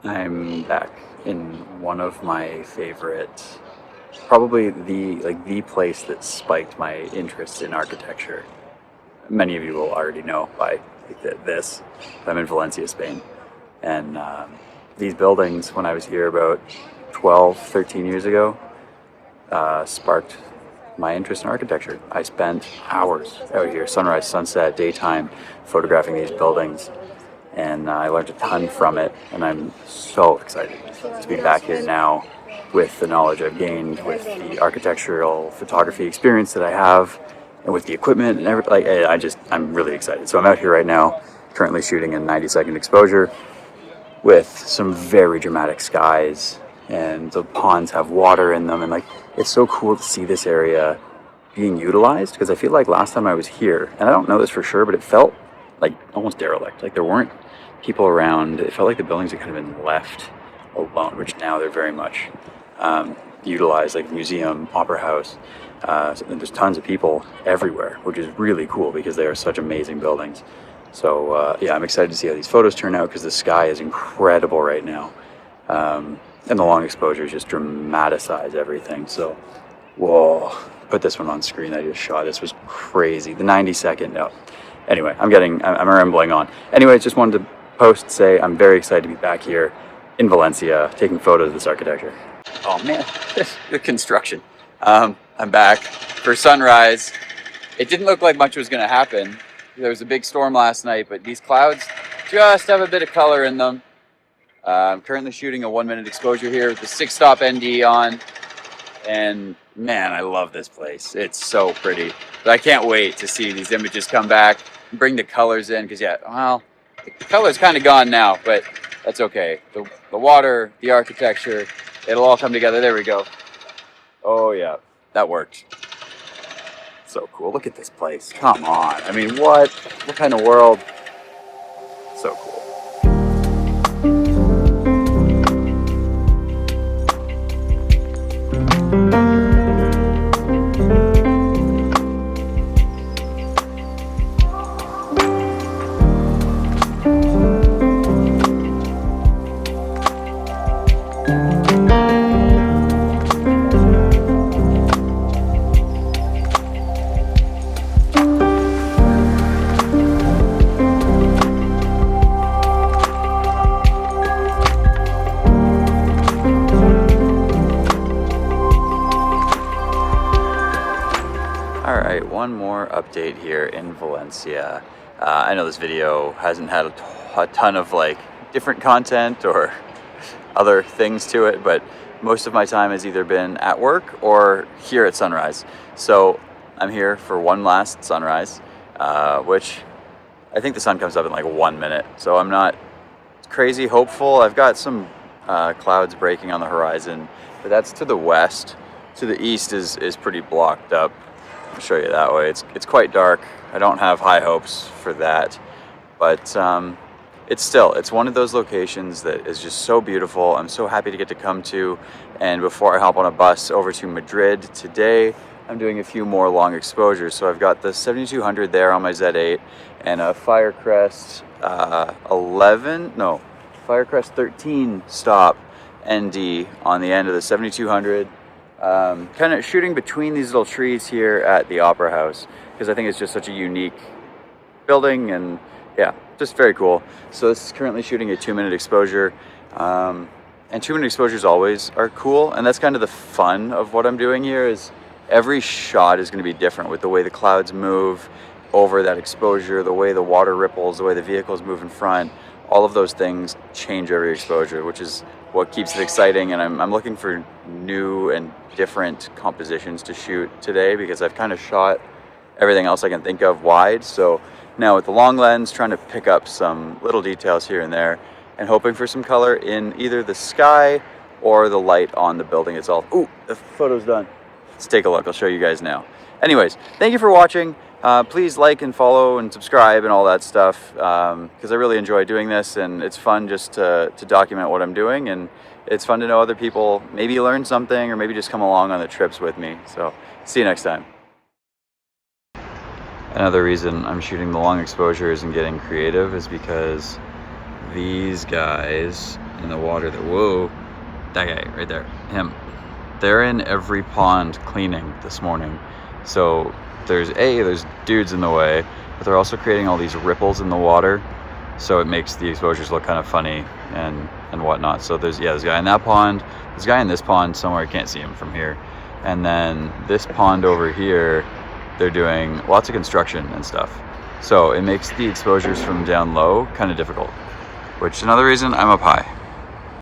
I'm back in one of my favorite, probably the place that spiked my interest in architecture. Many of you will already know by this. I'm in Valencia, Spain, and these buildings, when I was here about 12, 13 years ago, sparked my interest in architecture. I spent hours out here, sunrise, sunset, daytime, photographing these buildings, and I learned a ton from it, and I'm so excited to be back here now with the knowledge I've gained, with the architectural photography experience that I have, and with the equipment and everything. I'm really excited. So I'm out here right now, currently shooting a 90-second exposure with some very dramatic skies, and the ponds have water in them, and it's so cool to see this area being utilized, because I feel like last time I was here, and I don't know this for sure, but it felt like almost derelict. Like there weren't people around. It felt like the buildings had kind of been left alone, which now they're very much utilized, like museum, opera house. So there's tons of people everywhere, which is really cool because they are such amazing buildings. So yeah, I'm excited to see how these photos turn out, because the sky is incredible right now. And the long exposures just dramatize everything. So, whoa, put this one on screen I just shot. This was crazy. The 90-second, no. Anyway, I'm rambling on. Anyway, just wanted to say I'm very excited to be back here in Valencia taking photos of this architecture. Oh man, the construction. I'm back for sunrise. It didn't look like much was going to happen. There was a big storm last night, but these clouds just have a bit of color in them. I'm currently shooting a 1-minute exposure here with the 6-stop ND on, and man, I love this place. It's so pretty. But I can't wait to see these images come back and bring the colors in, because yeah, well, the color's kind of gone now, but that's okay. The water, the architecture, it'll all come together. There we go. Oh yeah, that worked. So cool. Look at this place. Come on. I mean, what kind of world? So cool. Alright, one more update here in Valencia. I know this video hasn't had a ton of different content or other things to it, but most of my time has either been at work or here at sunrise. So I'm here for one last sunrise, which I think the sun comes up in like 1 minute. So I'm not crazy hopeful. I've got some clouds breaking on the horizon, but that's to the west. To the east is pretty blocked up. I'll show you that way. It's quite dark. I don't have high hopes for that, but it's one of those locations that is just so beautiful. I'm so happy to get to come to. And before I hop on a bus over to Madrid today, I'm doing a few more long exposures. So I've got the 7200 there on my Z8 and a Firecrest Firecrest 13 stop ND on the end of the 7200. Kind of shooting between these little trees here at the Opera House, because I think it's just such a unique building, and yeah, just very cool. So this is currently shooting a 2-minute exposure, and 2-minute exposures always are cool, and that's kind of the fun of what I'm doing here. Is every shot is going to be different with the way the clouds move over that exposure, the way the water ripples, the way the vehicles move in front. All of those things change every exposure, which is what keeps it exciting. And I'm looking for new and different compositions to shoot today, because I've kind of shot everything else I can think of wide. So now with the long lens, trying to pick up some little details here and there, and hoping for some color in either the sky or the light on the building itself. Ooh, the photo's done. Let's take a look. I'll show you guys now. Anyways, thank you for watching. Please like and follow and subscribe and all that stuff, because I really enjoy doing this, and it's fun just to document what I'm doing, and it's fun to know other people maybe learn something or maybe just come along on the trips with me. So see you next time. Another reason I'm shooting the long exposures and getting creative is because these guys in the water there. Whoa, that guy right there, him. They're in every pond cleaning this morning. So there's dudes in the way, but they're also creating all these ripples in the water. So it makes the exposures look kind of funny and whatnot. So there's a guy in that pond, there's a guy in this pond somewhere, I can't see him from here. And then this pond over here, they're doing lots of construction and stuff. So it makes the exposures from down low kind of difficult, which is another reason I'm up high.